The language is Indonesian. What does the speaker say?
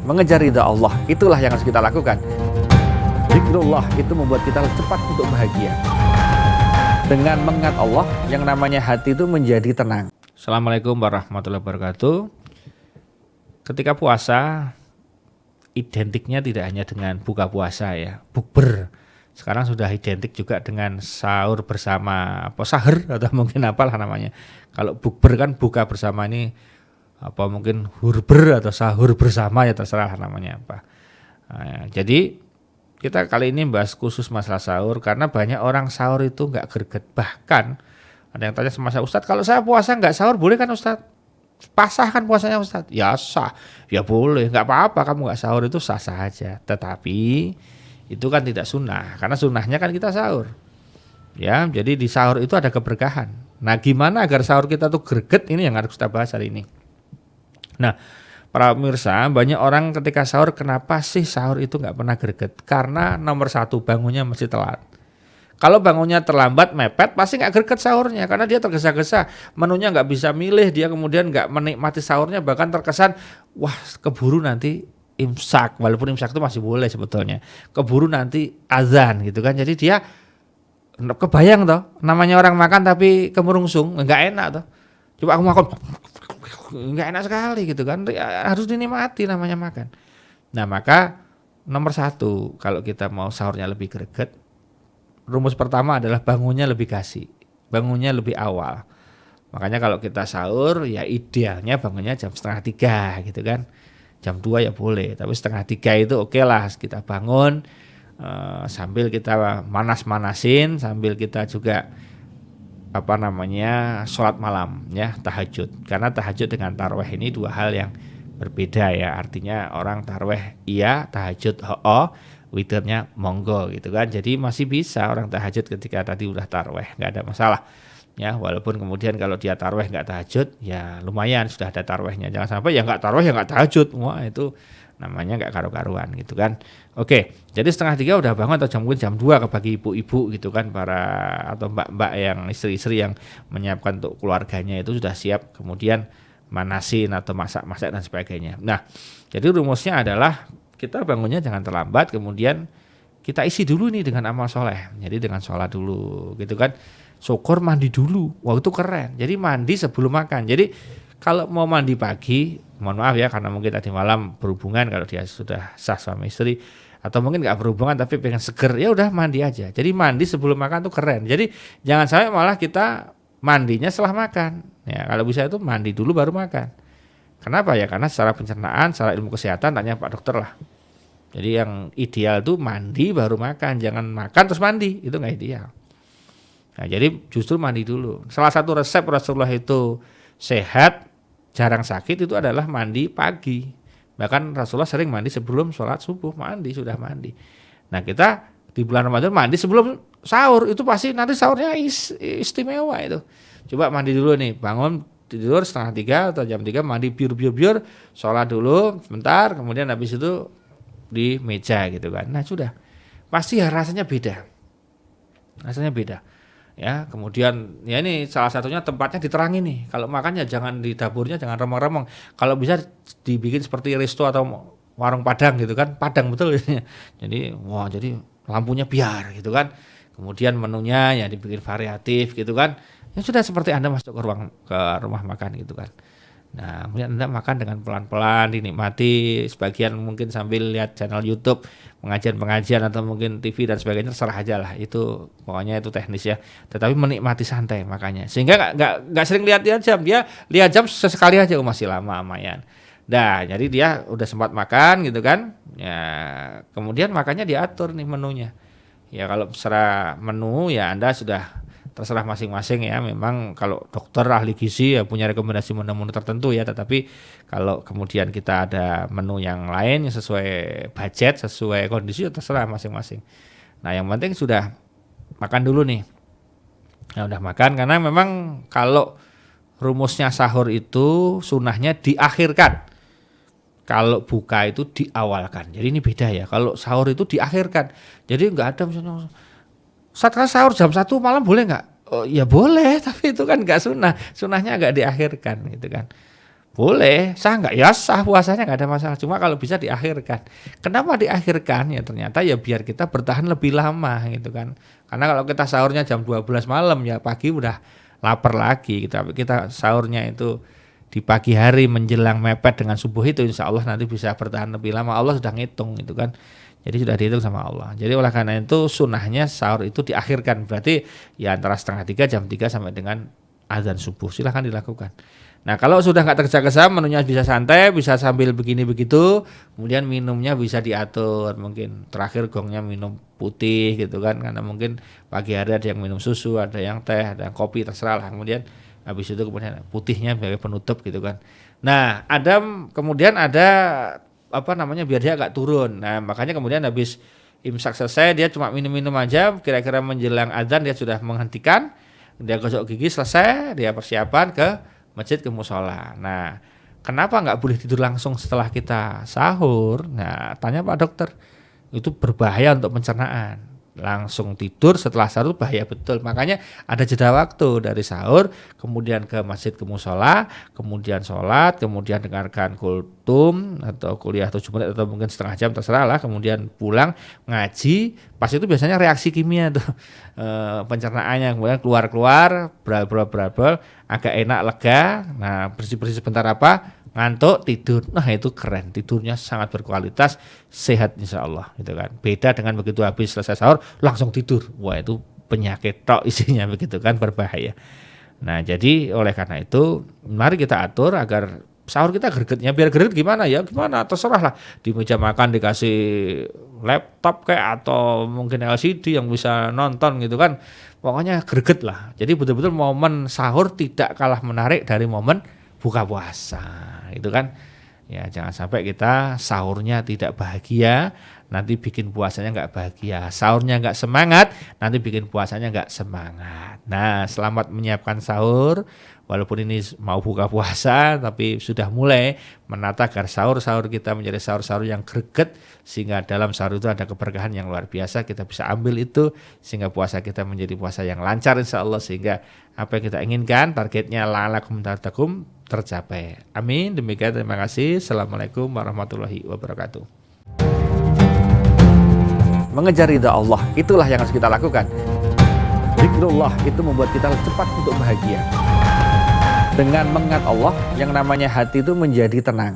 mengejar ridha Allah, itulah yang harus kita lakukan. Zikrullah itu membuat kita cepat untuk bahagia. Dengan mengingat Allah, yang namanya hati itu menjadi tenang. Assalamualaikum warahmatullahi wabarakatuh. Ketika puasa, identiknya tidak hanya dengan buka puasa ya, bukber. Sekarang sudah identik juga dengan sahur bersama, sahur atau mungkin apalah namanya. Kalau bukber kan buka bersama, ini apa mungkin hurber atau sahur bersama, ya terserah namanya apa. Nah, jadi kita kali ini bahas khusus masalah sahur karena banyak orang sahur itu nggak greget. Bahkan ada yang tanya sama saya, Ustadz kalau saya puasa nggak sahur boleh kan Ustadz? Pasah kan puasanya Ustadz? Ya sah, ya boleh, nggak apa-apa kamu nggak sahur, itu sah-sah aja. Tetapi itu kan tidak sunnah, karena sunnahnya kan kita sahur. Ya, jadi di sahur itu ada keberkahan. Nah, gimana agar sahur kita tuh greget, ini yang harus kita bahas hari ini. Nah, para pemirsa, banyak orang ketika sahur, kenapa sih sahur itu nggak pernah greget? Karena nomor satu, bangunnya mesti telat. Kalau bangunnya terlambat, mepet, pasti nggak greget sahurnya, karena dia tergesa-gesa, menunya nggak bisa milih, dia kemudian nggak menikmati sahurnya, bahkan terkesan, wah keburu nanti imsak, walaupun imsak itu masih boleh sebetulnya, keburu nanti azan gitu kan. Jadi dia kebayang toh, namanya orang makan tapi kemurungsung, nggak enak toh. Coba aku makan, nggak enak sekali gitu kan, harus dinikmati namanya makan. Nah, maka nomor satu, kalau kita mau sahurnya lebih greget, rumus pertama adalah bangunnya lebih kasih, bangunnya lebih awal. Makanya kalau kita sahur ya idealnya bangunnya jam 2:30 gitu kan. Jam 2 ya boleh, tapi 2:30 itu oke lah kita bangun sambil kita manas-manasin, sambil kita juga sholat malam ya, tahajud. Karena tahajud dengan tarawih ini dua hal yang berbeda ya. Artinya orang tarawih iya, tahajud witirnya monggo gitu kan. Jadi masih bisa orang tahajud ketika tadi udah tarawih, nggak ada masalah. Ya, walaupun kemudian kalau dia tarawih nggak tahajud, ya lumayan sudah ada tarawihnya. Jangan sampai ya nggak tarawih ya nggak tahajud, wah itu namanya nggak karu-karuan gitu kan. Oke, jadi 2:30 udah bangun, atau mungkin jam 2 bagi ibu-ibu gitu kan, para atau mbak-mbak yang istri-istri yang menyiapkan untuk keluarganya itu sudah siap, kemudian manasin atau masak-masak dan sebagainya. Nah, jadi rumusnya adalah kita bangunnya jangan terlambat, kemudian kita isi dulu nih dengan amal soleh. Jadi dengan sholat dulu gitu kan. Syukur mandi dulu, wah itu keren. Jadi mandi sebelum makan. Jadi kalau mau mandi pagi, mohon maaf ya karena mungkin tadi malam berhubungan, kalau dia sudah sah suami istri, atau mungkin nggak berhubungan tapi pengen seger, ya udah mandi aja. Jadi mandi sebelum makan tuh keren. Jadi jangan sampai malah kita mandinya setelah makan. Ya kalau bisa itu mandi dulu baru makan. Kenapa ya? Karena secara pencernaan, secara ilmu kesehatan, tanya Pak dokter lah. Jadi yang ideal tuh mandi baru makan, jangan makan terus mandi, itu nggak ideal. Nah, jadi justru mandi dulu. Salah satu resep Rasulullah itu sehat, jarang sakit, itu adalah mandi pagi. Bahkan Rasulullah sering mandi sebelum sholat subuh, sudah mandi. Nah, kita di bulan Ramadan mandi sebelum sahur, itu pasti nanti sahurnya istimewa itu. Coba mandi dulu nih, bangun tidur 2:30 atau jam 3, mandi biur, sholat dulu sebentar, kemudian habis itu di meja gitu kan. Nah, sudah. Pasti ya rasanya beda. Rasanya beda. Ya, kemudian ya ini salah satunya tempatnya diterangi nih. Kalau makan ya jangan di dapurnya, jangan remang-remang. Kalau bisa dibikin seperti resto atau warung Padang gitu kan, Padang betul ya. Jadi jadi lampunya biar gitu kan. Kemudian menunya ya dibikin variatif gitu kan. Ya sudah seperti Anda masuk ke rumah makan gitu kan. Nah, kemudian Anda makan dengan pelan-pelan, dinikmati, sebagian mungkin sambil lihat channel YouTube, pengajian-pengajian atau mungkin TV dan sebagainya, terserah aja lah. Itu pokoknya itu teknis ya. Tetapi menikmati santai makanya. Sehingga nggak sering lihat jam. Dia lihat jam sesekali aja, masih lama lumayan. Nah, jadi dia udah sempat makan gitu kan. Ya, kemudian makannya diatur nih menunya. Ya kalau secara menu ya Anda sudah terserah masing-masing ya. Memang kalau dokter ahli gizi ya punya rekomendasi menu-menu tertentu ya, tetapi kalau kemudian kita ada menu yang lain yang sesuai budget, sesuai kondisi, ya terserah masing-masing. Nah, yang penting sudah makan dulu nih. Nah, udah makan, karena memang kalau rumusnya sahur itu sunnahnya diakhirkan. Kalau buka itu diawalkan. Jadi ini beda ya. Kalau sahur itu diakhirkan. Jadi enggak ada misalnya saat sahur jam 1 malam boleh nggak? Oh ya boleh, tapi itu kan nggak sunnah. Sunnahnya agak diakhirkan gitu kan. Boleh, sah nggak? Ya sah puasanya nggak ada masalah. Cuma kalau bisa diakhirkan. Kenapa diakhirkan? Ya ternyata ya biar kita bertahan lebih lama gitu kan. Karena kalau kita sahurnya jam 12 malam ya pagi udah lapar lagi. Kita sahurnya itu di pagi hari menjelang mepet dengan subuh itu insya Allah nanti bisa bertahan lebih lama. Allah sudah ngitung gitu kan. Jadi sudah dihitung sama Allah. Jadi oleh karena itu sunnahnya sahur itu diakhirkan. Berarti ya antara setengah 3 jam 3 sampai dengan azan subuh. Silahkan dilakukan. Nah kalau sudah nggak tergesa-gesa menunya bisa santai, bisa sambil begini begitu, kemudian minumnya bisa diatur, mungkin terakhir gongnya minum putih gitu kan, karena mungkin pagi hari ada yang minum susu, ada yang teh, ada yang kopi, terserah lah, kemudian habis itu kemudian putihnya sebagai penutup gitu kan. Nah kemudian ada apa namanya biar dia agak turun, nah makanya kemudian habis imsak selesai dia cuma minum-minum aja, kira-kira menjelang azan dia sudah menghentikan, dia gosok gigi selesai, dia persiapan ke masjid ke musola. Nah, kenapa nggak boleh tidur langsung setelah kita sahur? Nah, tanya Pak Dokter, itu berbahaya untuk pencernaan. Langsung tidur setelah sahur bahaya betul. Makanya ada jeda waktu dari sahur, kemudian ke masjid ke musola, kemudian sholat, kemudian dengarkan kultum atau kuliah 7 menit atau mungkin setengah jam terserah lah, kemudian pulang ngaji. Pas itu biasanya reaksi kimia tuh pencernaannya kemudian keluar beral agak enak lega. Nah bersih sebentar apa ngantuk tidur, nah itu keren, tidurnya sangat berkualitas, sehat insya Allah gitu kan. Beda dengan begitu habis selesai sahur langsung tidur, wah itu penyakit tok isinya begitu kan, berbahaya. Nah jadi oleh karena itu mari kita atur agar sahur kita gregetnya, biar greget gimana ya, gimana terserah lah, di meja makan dikasih laptop kayak atau mungkin LCD yang bisa nonton gitu kan, pokoknya greget lah. Jadi betul-betul momen sahur tidak kalah menarik dari momen buka puasa itu kan. Ya jangan sampai kita sahurnya tidak bahagia, nanti bikin puasanya nggak bahagia. Sahurnya nggak semangat, nanti bikin puasanya nggak semangat. Nah selamat menyiapkan sahur. Walaupun ini mau buka puasa, tapi sudah mulai menata agar sahur-sahur kita menjadi sahur-sahur yang greget, sehingga dalam sahur itu ada keberkahan yang luar biasa. Kita bisa ambil itu, sehingga puasa kita menjadi puasa yang lancar insya Allah, sehingga apa yang kita inginkan, targetnya la'alakum tattaqun tercapai. Amin. Demikian, terima kasih. Assalamualaikum warahmatullahi wabarakatuh. Mengejar ridha Allah, itulah yang harus kita lakukan. Zikrullah itu membuat kita cepat untuk bahagia. Dengan mengingat Allah, yang namanya hati itu menjadi tenang.